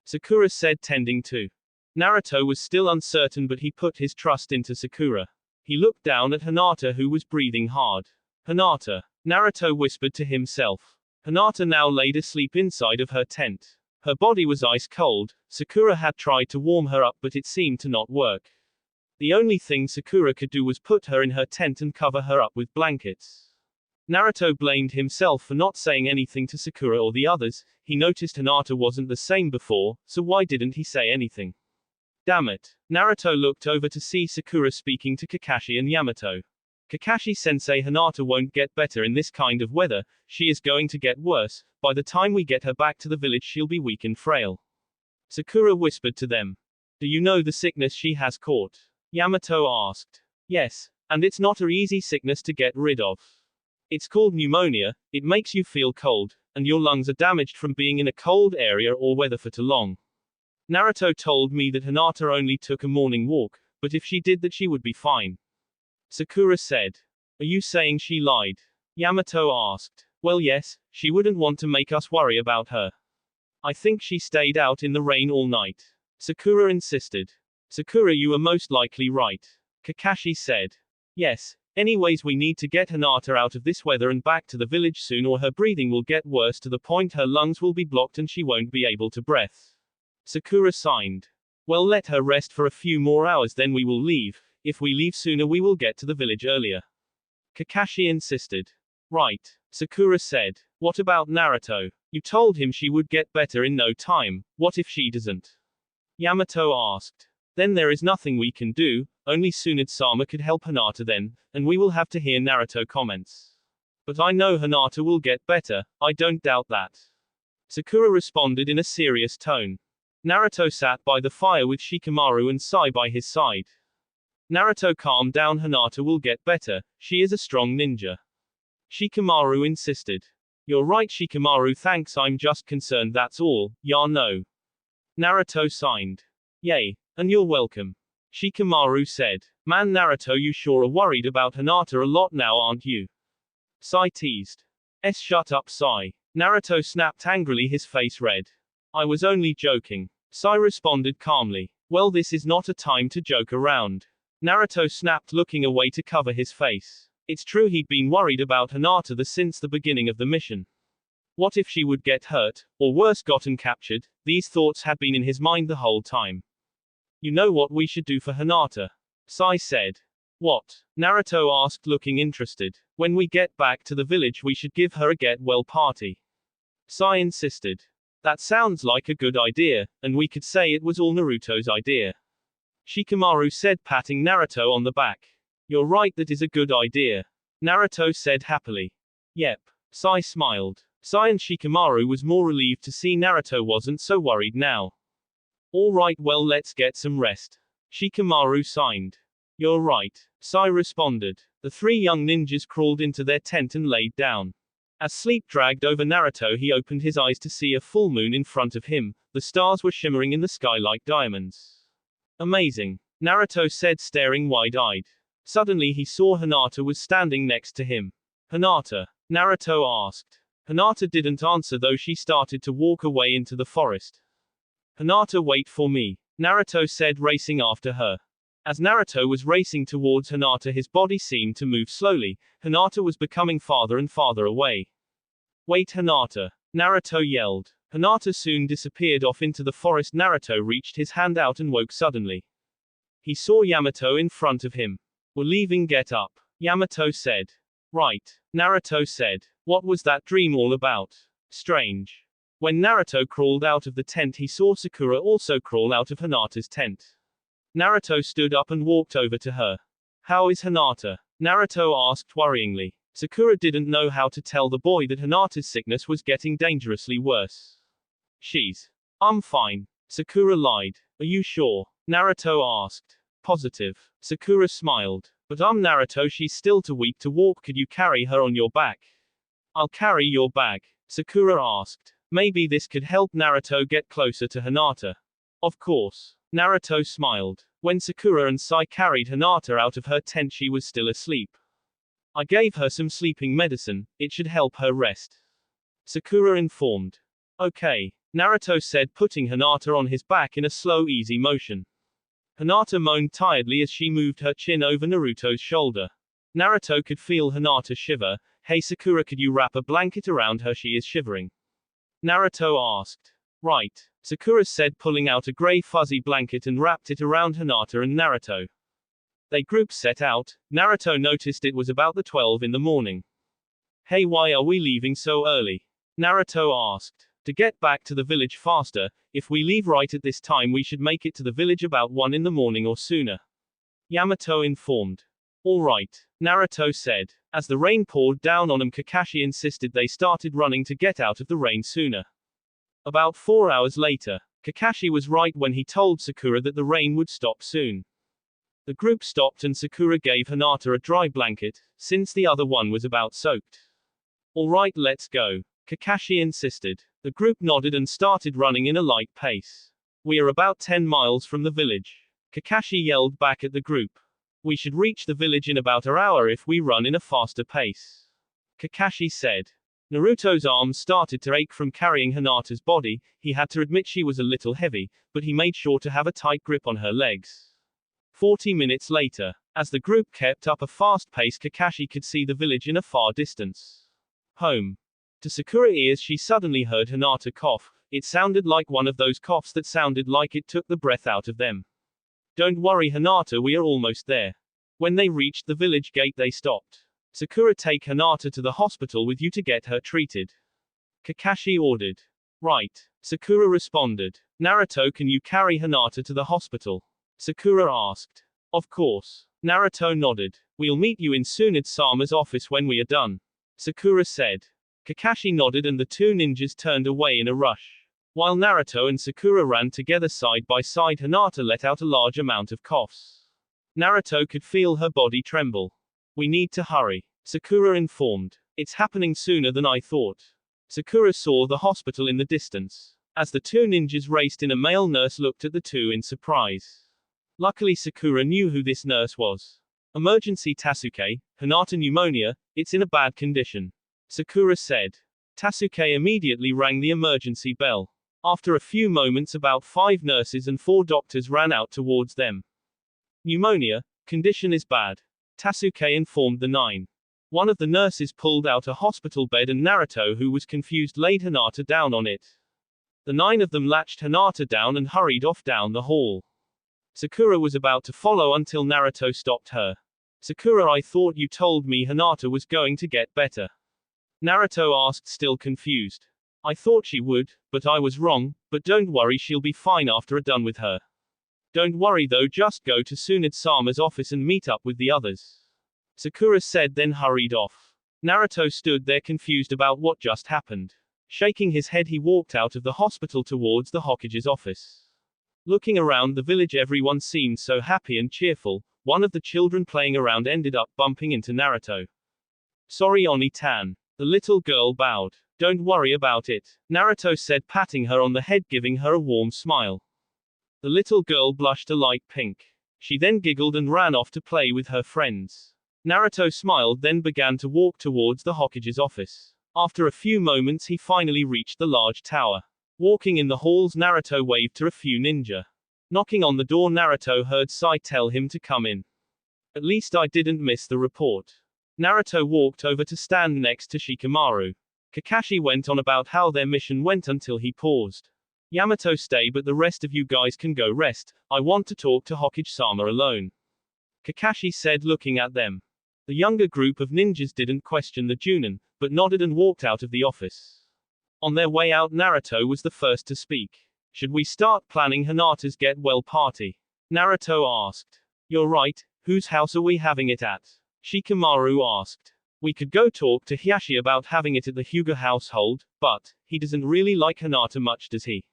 Speaker 1: Sakura said, tending to. Naruto was still uncertain, but he put his trust into Sakura. He looked down at Hinata, who was breathing hard. Hinata, Naruto whispered to himself. Hinata now laid asleep inside of her tent. Her body was ice cold. Sakura had tried to warm her up, but it seemed to not work. The only thing Sakura could do was put her in her tent and cover her up with blankets. Naruto blamed himself for not saying anything to Sakura or the others. He noticed Hinata wasn't the same before, so why didn't he say anything? Damn it. Naruto looked over to see Sakura speaking to Kakashi and Yamato. Kakashi-sensei, Hinata won't get better in this kind of weather, she is going to get worse. By the time we get her back to the village she'll be weak and frail. Sakura whispered to them. Do you know the sickness she has caught? Yamato asked. Yes, and it's not an easy sickness to get rid of. It's called pneumonia, it makes you feel cold, and your lungs are damaged from being in a cold area or weather for too long. Naruto told me that Hinata only took a morning walk, but if she did that she would be fine. Sakura said. Are you saying she lied? Yamato asked. Well yes, she wouldn't want to make us worry about her. I think she stayed out in the rain all night. Sakura insisted. Sakura, you are most likely right. Kakashi said. Yes, anyways we need to get Hinata out of this weather and back to the village soon, or her breathing will get worse to the point her lungs will be blocked and she won't be able to breathe. Sakura signed. Well, let her rest for a few more hours, then we will leave. If we leave sooner we will get to the village earlier. Kakashi insisted. Right. Sakura said. What about Naruto? You told him she would get better in no time, what if she doesn't? Yamato asked. Then there is nothing we can do, only Tsunade-sama could help Hinata then, and we will have to hear Naruto comments. But I know Hinata will get better, I don't doubt that. Sakura responded in a serious tone. Naruto sat by the fire with Shikamaru and Sai by his side. Naruto, calm down, Hinata will get better, she is a strong ninja. Shikamaru insisted. You're right Shikamaru, thanks, I'm just concerned, that's all, ya know. Naruto signed. Yay. And you're welcome. Shikamaru said. Man Naruto, you sure are worried about Hinata a lot now, aren't you? Sai teased. Shut up Sai. Naruto snapped angrily, his face red. I was only joking. Sai responded calmly. Well, this is not a time to joke around. Naruto snapped, looking away to cover his face. It's true he'd been worried about Hinata since the beginning of the mission. What if she would get hurt, or worse gotten captured? These thoughts had been in his mind the whole time. You know what we should do for Hinata? Sai said. What? Naruto asked, looking interested. When we get back to the village we should give her a get-well party. Sai insisted. That sounds like a good idea, and we could say it was all Naruto's idea. Shikamaru said, patting Naruto on the back. You're right, that is a good idea. Naruto said happily. Yep. Sai smiled. Sai and Shikamaru was more relieved to see Naruto wasn't so worried now. All right, well, let's get some rest. Shikamaru signed. You're right. Sai responded. The three young ninjas crawled into their tent and laid down. As sleep dragged over Naruto, he opened his eyes to see a full moon in front of him. The stars were shimmering in the sky like diamonds. Amazing. Naruto said, staring wide-eyed. Suddenly he saw Hinata was standing next to him. Hinata? Naruto asked. Hinata didn't answer, though she started to walk away into the forest. Hinata, wait for me, Naruto said, racing after her. As Naruto was racing towards Hinata, his body seemed to move slowly. Hinata was becoming farther and farther away. Wait, Hinata, Naruto yelled. Hinata soon disappeared off into the forest. Naruto reached his hand out and woke suddenly. He saw Yamato in front of him. We're leaving, get up, Yamato said. Right, Naruto said. What was that dream all about? Strange. When Naruto crawled out of the tent, he saw Sakura also crawl out of Hinata's tent. Naruto stood up and walked over to her. How is Hinata? Naruto asked worryingly. Sakura didn't know how to tell the boy that Hinata's sickness was getting dangerously worse. I'm fine, Sakura lied. Are you sure? Naruto asked. Positive. Sakura smiled. But Naruto, she's still too weak to walk. Could you carry her on your back? I'll carry your bag, Sakura asked. Maybe this could help Naruto get closer to Hinata. Of course. Naruto smiled. When Sakura and Sai carried Hinata out of her tent, she was still asleep. I gave her some sleeping medicine, it should help her rest, Sakura informed. Okay, Naruto said, putting Hinata on his back in a slow, easy motion. Hinata moaned tiredly as she moved her chin over Naruto's shoulder. Naruto could feel Hinata shiver. Hey Sakura, could you wrap a blanket around her? She is shivering, Naruto asked. Right, Sakura said, pulling out a gray fuzzy blanket and wrapped it around Hinata and Naruto. They group set out. Naruto noticed it was about the 12 in the morning. Hey, why are we leaving so early? Naruto asked. To get back to the village faster. If we leave right at this time, we should make it to the village about 1 in the morning or sooner, Yamato informed. All right, Naruto said. As the rain poured down on them, Kakashi insisted they started running to get out of the rain sooner. About 4 hours later, Kakashi was right when he told Sakura that the rain would stop soon. The group stopped and Sakura gave Hinata a dry blanket, since the other one was about soaked. All right, let's go, Kakashi insisted. The group nodded and started running in a light pace. We are about 10 miles from the village, Kakashi yelled back at the group. We should reach the village in about an hour if we run in a faster pace, Kakashi said. Naruto's arms started to ache from carrying Hinata's body. He had to admit she was a little heavy, but he made sure to have a tight grip on her legs. 40 minutes later, as the group kept up a fast pace, Kakashi could see the village in a far distance. Home. To Sakura's ears, she suddenly heard Hinata cough. It sounded like one of those coughs that sounded like it took the breath out of them. Don't worry, Hinata, we are almost there. When they reached the village gate, they stopped. Sakura, take Hinata to the hospital with you to get her treated, Kakashi ordered. Right, Sakura responded. Naruto, can you carry Hinata to the hospital? Sakura asked. Of course. Naruto nodded. We'll meet you in Tsunade-sama's office when we are done, Sakura said. Kakashi nodded and the two ninjas turned away in a rush. While Naruto and Sakura ran together side by side, Hinata let out a large amount of coughs. Naruto could feel her body tremble. We need to hurry, Sakura informed. It's happening sooner than I thought. Sakura saw the hospital in the distance. As the two ninjas raced in, a male nurse looked at the two in surprise. Luckily, Sakura knew who this nurse was. Emergency, Tasuke, Hinata pneumonia, it's in a bad condition, Sakura said. Tasuke immediately rang the emergency bell. After a few moments, about 5 nurses and 4 doctors ran out towards them. Pneumonia, condition is bad, Tasuke informed the 9. One of the nurses pulled out a hospital bed and Naruto, who was confused, laid Hinata down on it. The 9 of them latched Hinata down and hurried off down the hall. Sakura was about to follow until Naruto stopped her. Sakura, I thought you told me Hinata was going to get better, Naruto asked, still confused. I thought she would, but I was wrong, but don't worry, she'll be fine after we're done with her. Don't worry though, just go to Tsunade-sama's office and meet up with the others, Sakura said, then hurried off. Naruto stood there confused about what just happened. Shaking his head, he walked out of the hospital towards the Hokage's office. Looking around the village, everyone seemed so happy and cheerful. One of the children playing around ended up bumping into Naruto. Sorry, Oni-tan. The little girl bowed. Don't worry about it, Naruto said, patting her on the head, giving her a warm smile. The little girl blushed a light pink. She then giggled and ran off to play with her friends. Naruto smiled, then began to walk towards the Hokage's office. After a few moments, he finally reached the large tower. Walking in the halls, Naruto waved to a few ninja. Knocking on the door, Naruto heard Sai tell him to come in. At least I didn't miss the report. Naruto walked over to stand next to Shikamaru. Kakashi went on about how their mission went until he paused. Yamato, stay, but the rest of you guys can go rest. I want to talk to Hokage-sama alone. Kakashi said, looking at them. The younger group of ninjas didn't question the Junin, but nodded and walked out of the office. On their way out, Naruto was the first to speak. Should we start planning Hinata's get-well party? Naruto asked. You're right, whose house are we having it at? Shikamaru asked. We could go talk to Hiashi about having it at the Hyuga household, but he doesn't really like Hinata much, does he?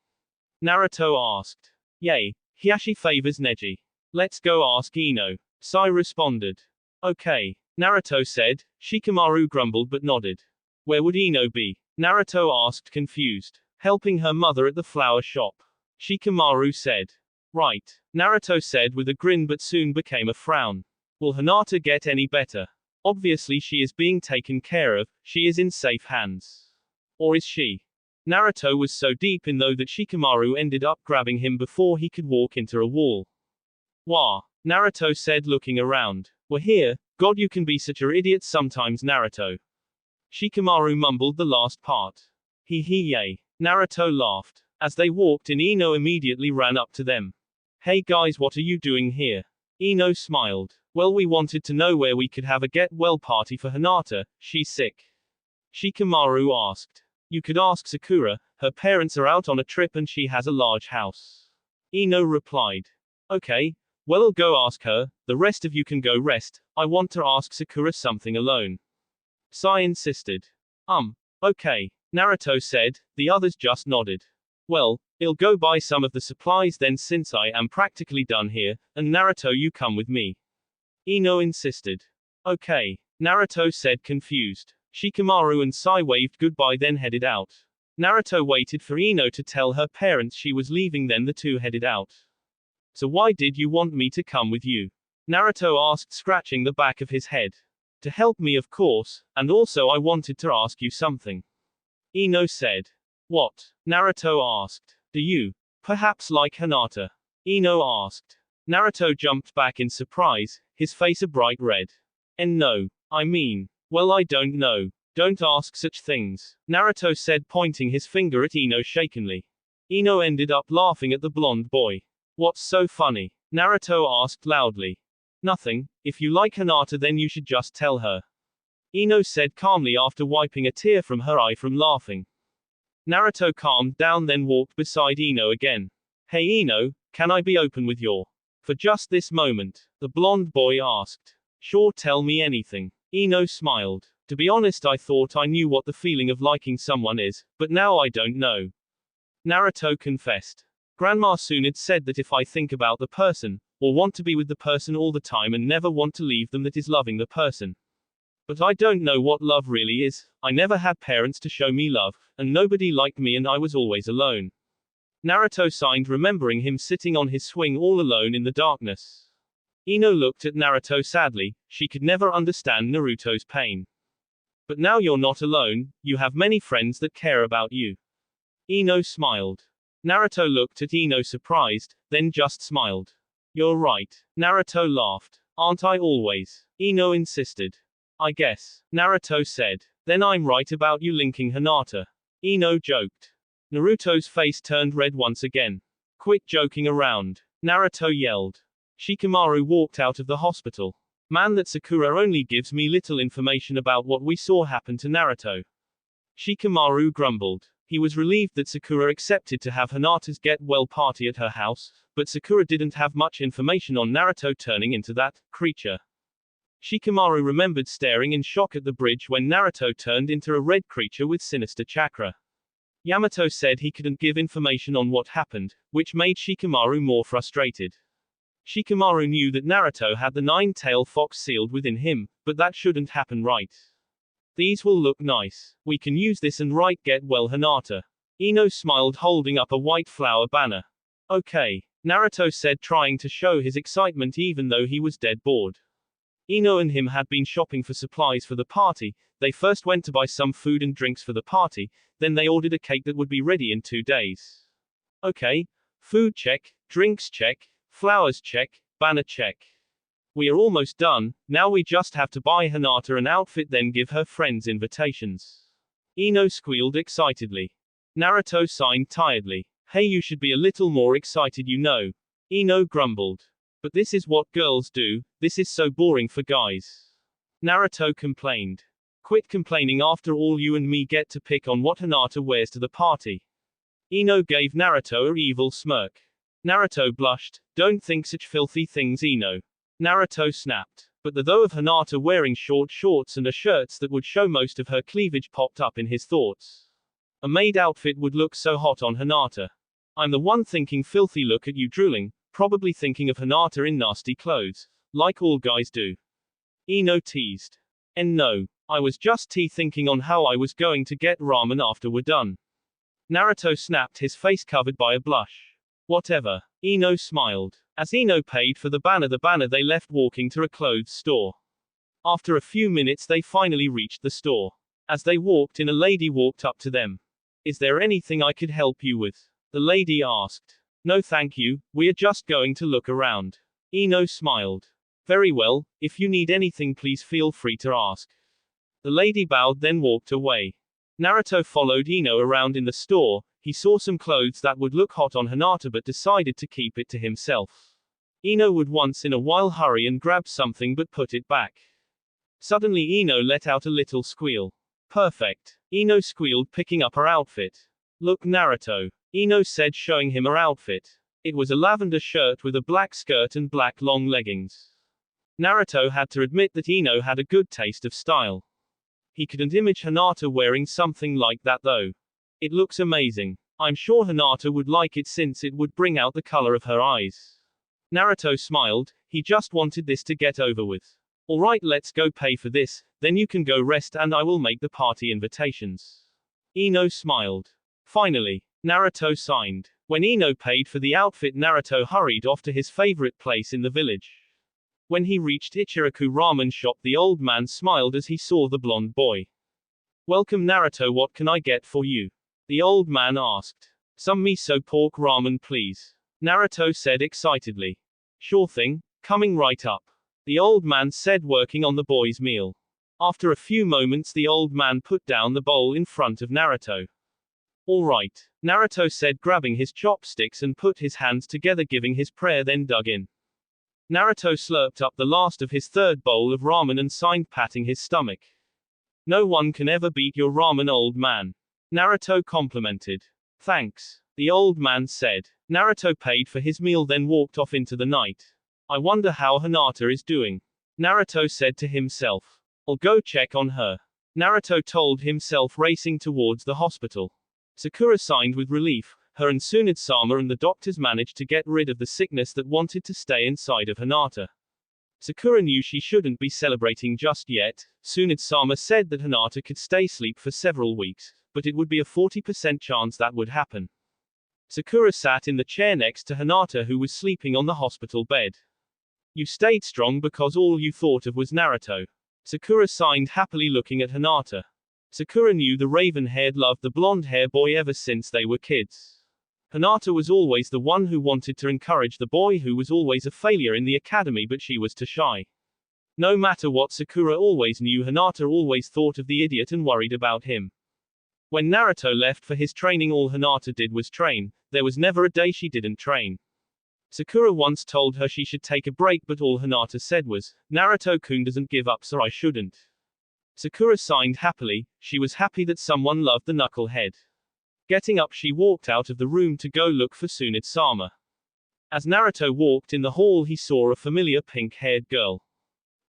Speaker 1: Naruto asked. Yay, Hiashi favors Neji. Let's go ask Ino. Sai responded. Okay, Naruto said. Shikamaru grumbled but nodded. Where would Ino be? Naruto asked, confused. Helping her mother at the flower shop. Shikamaru said. Right, Naruto said with a grin but soon became a frown. Will Hinata get any better? Obviously she is being taken care of, she is in safe hands. Or is she? Naruto was so deep in though that Shikamaru ended up grabbing him before he could walk into a wall. Wah, Naruto said looking around. We're here, God you can be such a idiot sometimes Naruto. Shikamaru mumbled the last part. Yay. Naruto laughed. As they walked in, Ino immediately ran up to them. Hey guys, what are you doing here? Ino smiled. Well, we wanted to know where we could have a get-well party for Hinata, she's sick. Shikamaru asked. You could ask Sakura, her parents are out on a trip and she has a large house. Ino replied. Okay, well I'll go ask her, the rest of you can go rest, I want to ask Sakura something alone. Sai insisted. Okay, Naruto said, the others just nodded. Well, I'll go buy some of the supplies then since I am practically done here, and Naruto you come with me. Ino insisted. Okay, Naruto said confused. Shikamaru and Sai waved goodbye then headed out. Naruto waited for Ino to tell her parents she was leaving then the two headed out. So why did you want me to come with you? Naruto asked scratching the back of his head. To help me of course, and also I wanted to ask you something. Ino said. What? Naruto asked. Do you, perhaps like Hinata? Ino asked. Naruto jumped back in surprise, his face a bright red. And no, I mean, well I don't know. Don't ask such things, Naruto said pointing his finger at Ino shakenly. Ino ended up laughing at the blonde boy. What's so funny? Naruto asked loudly. Nothing, if you like Hinata then you should just tell her. Ino said calmly after wiping a tear from her eye from laughing. Naruto calmed down then walked beside Ino again. Hey Ino, can I be open with your? For just this moment, the blonde boy asked. Sure, tell me anything. Ino smiled. To be honest I thought I knew what the feeling of liking someone is, but now I don't know. Naruto confessed. Grandma Tsunade said that if I think about the person, or want to be with the person all the time and never want to leave them, that is loving the person. But I don't know what love really is. I never had parents to show me love, and nobody liked me and I was always alone. Naruto sighed remembering him sitting on his swing all alone in the darkness. Ino looked at Naruto sadly, she could never understand Naruto's pain. But now you're not alone, you have many friends that care about you. Ino smiled. Naruto looked at Ino surprised, then just smiled. You're right. Naruto laughed. Aren't I always? Ino insisted. I guess. Naruto said. Then I'm right about you linking Hinata. Ino joked. Naruto's face turned red once again. Quit joking around. Naruto yelled. Shikamaru walked out of the hospital. Man, that Sakura only gives me little information about what we saw happen to Naruto. Shikamaru grumbled. He was relieved that Sakura accepted to have Hinata's get-well party at her house, but Sakura didn't have much information on Naruto turning into that creature. Shikamaru remembered staring in shock at the bridge when Naruto turned into a red creature with sinister chakra. Yamato said he couldn't give information on what happened, which made Shikamaru more frustrated. Shikamaru knew that Naruto had the nine-tailed fox sealed within him, but that shouldn't happen, right? These will look nice. We can use this and write "Get Well Hinata." Ino smiled holding up a white flower banner. Okay, Naruto said trying to show his excitement even though he was dead bored. Ino and him had been shopping for supplies for the party. They first went to buy some food and drinks for the party, then they ordered a cake that would be ready in 2 days. Okay. Food check, drinks check, flowers check, banner check. We are almost done, now we just have to buy Hinata an outfit then give her friends invitations. Ino squealed excitedly. Naruto signed tiredly. Hey, you should be a little more excited, you know. Ino grumbled. But this is what girls do, this is so boring for guys. Naruto complained. Quit complaining, after all you and me get to pick on what Hinata wears to the party. Ino gave Naruto a evil smirk. Naruto blushed. Don't think such filthy things, Ino. Naruto snapped. But the thought of Hinata wearing short shorts and a shirts that would show most of her cleavage popped up in his thoughts. A maid outfit would look so hot on Hinata. I'm the one thinking filthy, look at you drooling, probably thinking of Hinata in nasty clothes, like all guys do. Ino teased. And no, I was just thinking on how I was going to get ramen after we're done. Naruto snapped, his face covered by a blush. Whatever. Ino smiled. As Ino paid for the banner they left, walking to a clothes store. After a few minutes they finally reached the store. As they walked in, a lady walked up to them. Is there anything I could help you with? The lady asked. No thank you, we are just going to look around. Ino smiled. Very well, if you need anything please feel free to ask. The lady bowed then walked away. Naruto followed Ino around in the store. He saw some clothes that would look hot on Hinata but decided to keep it to himself. Ino would once in a while hurry and grab something but put it back. Suddenly Ino let out a little squeal. Perfect. Ino squealed, picking up her outfit. Look Naruto. Ino said, showing him her outfit. It was a lavender shirt with a black skirt and black long leggings. Naruto had to admit that Ino had a good taste of style. He couldn't imagine Hinata wearing something like that though. It looks amazing. I'm sure Hinata would like it since it would bring out the color of her eyes. Naruto smiled, he just wanted this to get over with. Alright, let's go pay for this, then you can go rest and I will make the party invitations. Ino smiled. Finally, Naruto signed. When Ino paid for the outfit, Naruto hurried off to his favorite place in the village. When he reached Ichiraku ramen shop, the old man smiled as he saw the blonde boy. Welcome Naruto, what can I get for you? The old man asked. Some miso pork ramen please. Naruto said excitedly. Sure thing, coming right up. The old man said, working on the boy's meal. After a few moments the old man put down the bowl in front of Naruto. Alright, Naruto said, grabbing his chopsticks and put his hands together giving his prayer then dug in. Naruto slurped up the last of his third bowl of ramen and signed, patting his stomach. No one can ever beat your ramen, old man. Naruto complimented. Thanks. The old man said. Naruto paid for his meal then walked off into the night. I wonder how Hinata is doing. Naruto said to himself. I'll go check on her. Naruto told himself, racing towards the hospital. Sakura sighed with relief. Her and Tsunade-sama and the doctors managed to get rid of the sickness that wanted to stay inside of Hinata. Sakura knew she shouldn't be celebrating just yet. Tsunade-sama said that Hinata could stay asleep for several weeks, but it would be a 40% chance that would happen. Sakura sat in the chair next to Hinata, who was sleeping on the hospital bed. You stayed strong because all you thought of was Naruto. Sakura sighed happily, looking at Hinata. Sakura knew the raven-haired loved the blonde-haired boy ever since they were kids. Hinata was always the one who wanted to encourage the boy who was always a failure in the academy, but she was too shy. No matter what, Sakura always knew Hinata always thought of the idiot and worried about him. When Naruto left for his training, all Hinata did was train. There was never a day she didn't train. Sakura once told her she should take a break, but all Hinata said was, Naruto-kun doesn't give up, so I shouldn't. Sakura sighed happily. She was happy that someone loved the knucklehead. Getting up, she walked out of the room to go look for Tsunade-sama. As Naruto walked in the hall, he saw a familiar pink-haired girl.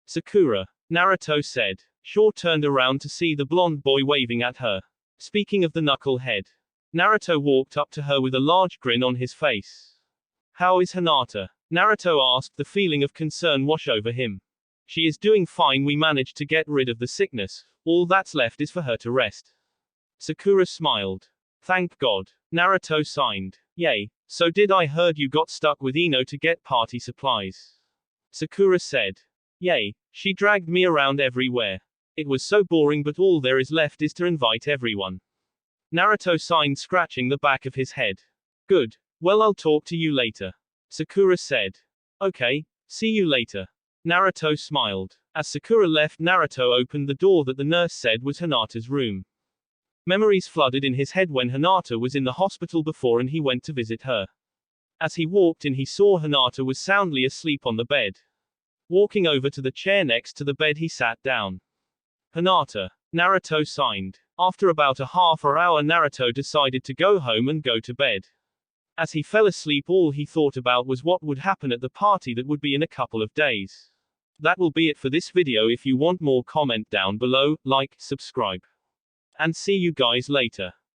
Speaker 1: Sakura. Naruto said. Shaw turned around to see the blonde boy waving at her. Speaking of the knucklehead. Naruto walked up to her with a large grin on his face. How is Hinata? Naruto asked, the feeling of concern wash over him. She is doing fine, we managed to get rid of the sickness. All that's left is for her to rest. Sakura smiled. Thank God. Naruto sighed. Yay. So did I heard you got stuck with Ino to get party supplies. Sakura said. Yay, she dragged me around everywhere. It was so boring, but all there is left is to invite everyone. Naruto signed, scratching the back of his head. Good. Well, I'll talk to you later. Sakura said. Okay, see you later. Naruto smiled. As Sakura left, Naruto opened the door that the nurse said was Hinata's room. Memories flooded in his head when Hinata was in the hospital before and he went to visit her. As he walked in, he saw Hinata was soundly asleep on the bed. Walking over to the chair next to the bed, he sat down. Hinata. Naruto signed. After about a half hour, Naruto decided to go home and go to bed. As he fell asleep, all he thought about was what would happen at the party that would be in a couple of days. That will be it for this video. If you want more, comment down below, like, subscribe. And see you guys later.